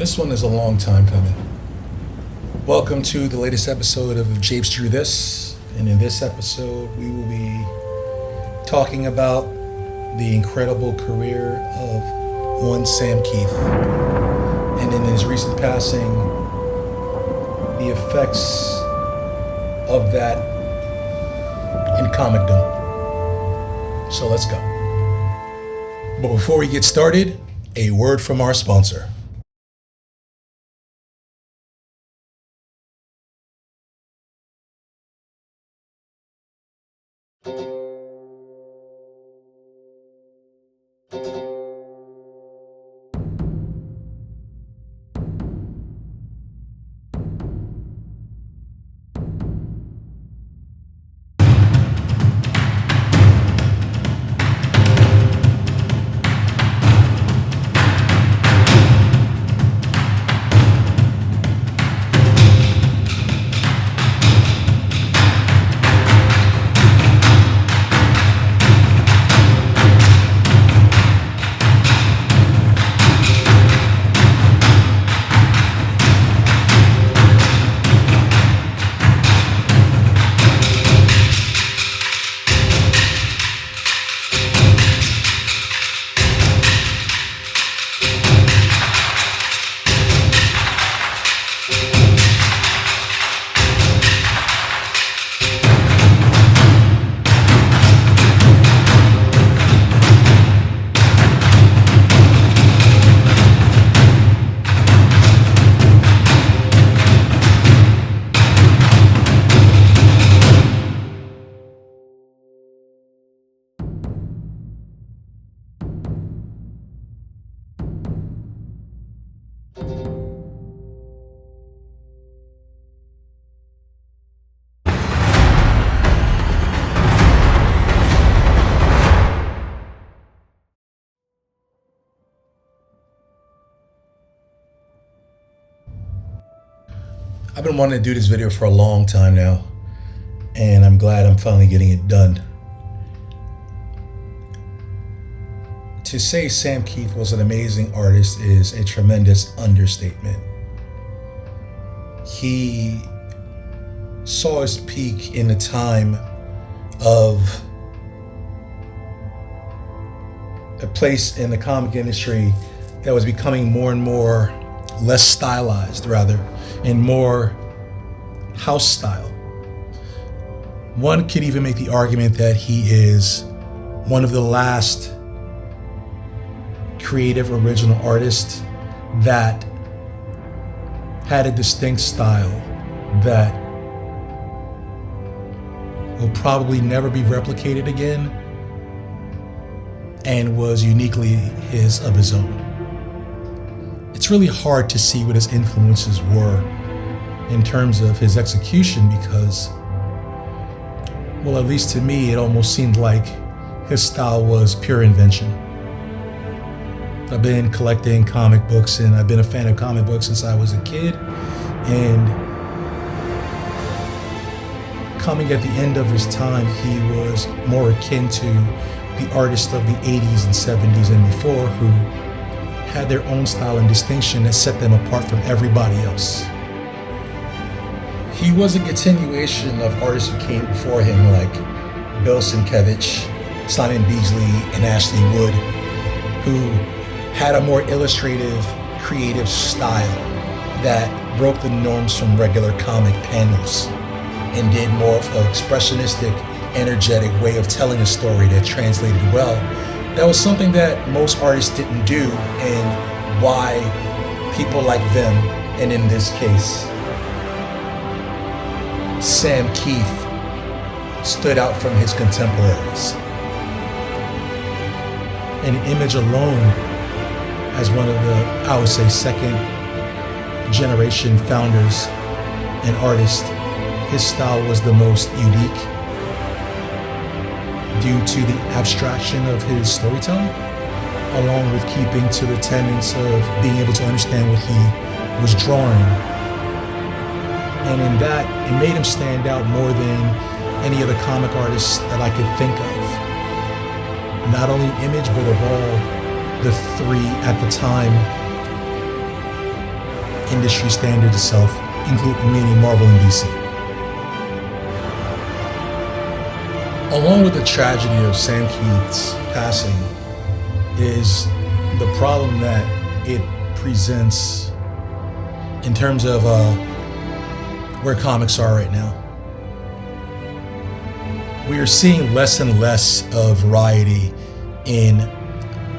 This one is a long time coming. Welcome to the latest episode of JAPES Drew This. And in this episode, we will be talking about the incredible career of one Sam Keith. And in his recent passing, the effects of that in comicdom. So let's go. But before we get started, a word from our sponsor. I've been wanting to do this video for a long time now, and I'm glad I'm finally getting it done. To say Sam Keith was an amazing artist is a tremendous understatement. He saw his peak in the time of a place in the comic industry that was becoming more and more less stylized, rather, and more house style. One could even make the argument that he is one of the last creative original artists that had a distinct style that will probably never be replicated again and was uniquely his of his own. It's really hard to see what his influences were in terms of his execution because, well, at least to me, it almost seemed like his style was pure invention. I've been collecting comic books and I've been a fan of comic books since I was a kid, and coming at the end of his time, he was more akin to the artists of the 80s and 70s and before who had their own style and distinction that set them apart from everybody else. He was a continuation of artists who came before him like Bill Sienkiewicz, Simon Beasley, and Ashley Wood, who had a more illustrative, creative style that broke the norms from regular comic panels and did more of an expressionistic, energetic way of telling a story that translated well. That was something that most artists didn't do, and why people like them, and in this case, Sam Keith, stood out from his contemporaries. An image alone, as one of the, I would say, second generation founders and artists, his style was the most unique due to the abstraction of his storytelling, along with keeping to the tenets of being able to understand what he was drawing. And in that, it made him stand out more than any other comic artist that I could think of. Not only Image, but of all the three at the time industry standards itself, including meaning Marvel and DC. Along with the tragedy of Sam Keith's passing is the problem that it presents in terms of where comics are right now. We are seeing less and less of variety in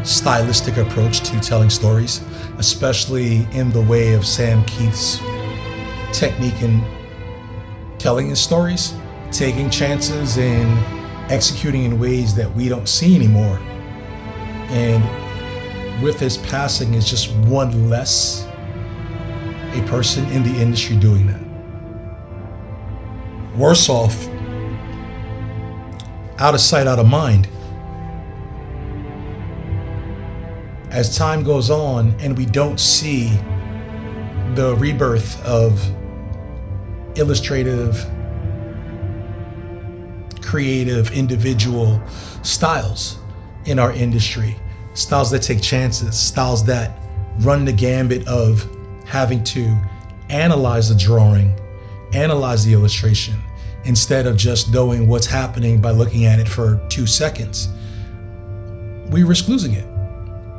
stylistic approach to telling stories, especially in the way of Sam Keith's technique in telling his stories, taking chances and executing in ways that we don't see anymore. And with his passing is just one less a person in the industry doing that. Worse off, out of sight, out of mind. As time goes on and we don't see the rebirth of illustrative, creative, individual styles in our industry, styles that take chances, styles that run the gambit of having to analyze the drawing, analyze the illustration, instead of just knowing what's happening by looking at it for 2 seconds. We risk losing it.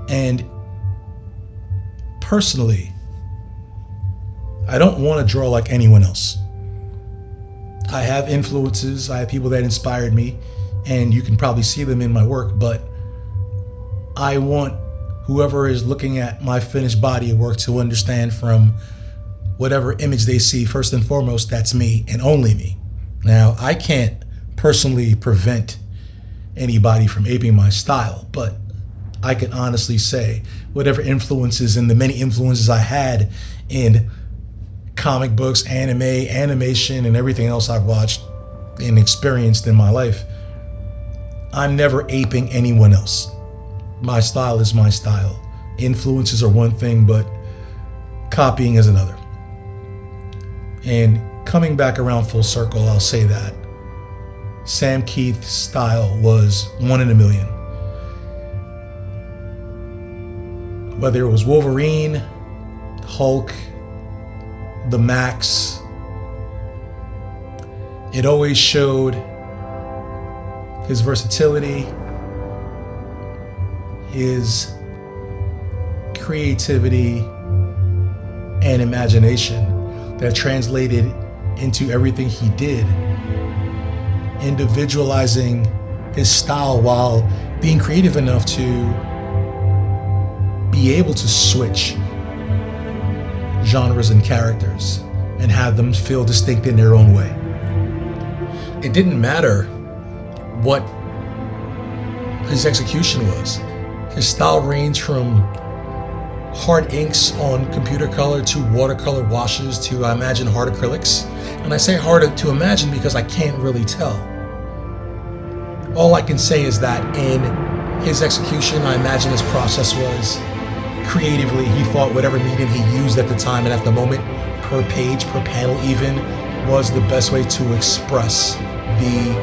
And personally, I don't want to draw like anyone else. I have influences, I have people that inspired me, and you can probably see them in my work, but I want whoever is looking at my finished body of work to understand from whatever image they see, first and foremost, that's me and only me. Now, I can't personally prevent anybody from aping my style, but I can honestly say whatever influences and the many influences I had in comic books, anime, animation, and everything else I've watched and experienced in my life, I'm never aping anyone else. My style is my style. Influences are one thing, but copying is another. And coming back around full circle, I'll say that Sam Keith's style was one in a million. Whether it was Wolverine, Hulk, the Maxx, it always showed his versatility, his creativity, and imagination that translated into everything he did, individualizing his style while being creative enough to be able to switch genres and characters and have them feel distinct in their own way. It didn't matter what his execution was. His style ranged from hard inks on computer color to watercolor washes to, I imagine, hard acrylics. And I say hard to imagine because I can't really tell. All I can say is that in his execution, I imagine his process was creatively, he thought whatever medium he used at the time and at the moment, per page, per panel even, was the best way to express the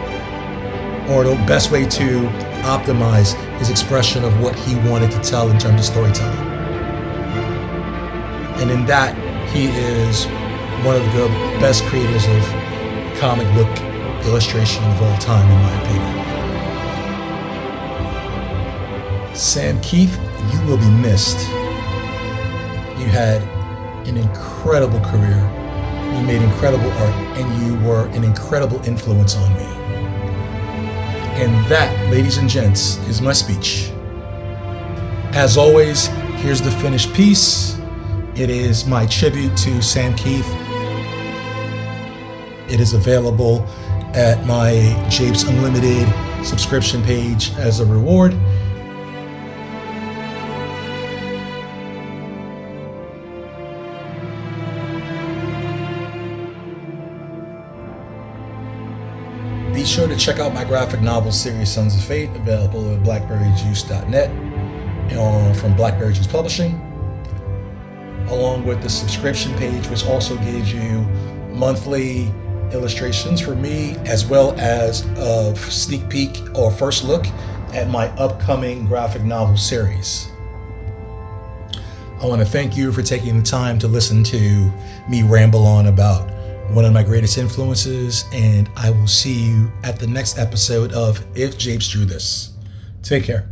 best way to optimize his expression of what he wanted to tell in terms of storytelling. And in that, he is one of the best creators of comic book illustration of all time, in my opinion. Sam Keith, you will be missed. You had an incredible career. You made incredible art, and you were an incredible influence on me. And that, ladies and gents, is my speech. As always, here's the finished piece. It is my tribute to Sam Keith. It is available at my JAPES Unlimited subscription page as a reward. Be sure to check out my graphic novel series, Sons of Fate, available at blackberryjuice.net from Blackberry Juice Publishing, along with the subscription page, which also gives you monthly illustrations for me, as well as a sneak peek or first look at my upcoming graphic novel series. I want to thank you for taking the time to listen to me ramble on about one of my greatest influences, and I will see you at the next episode of If Japes Drew This. Take care.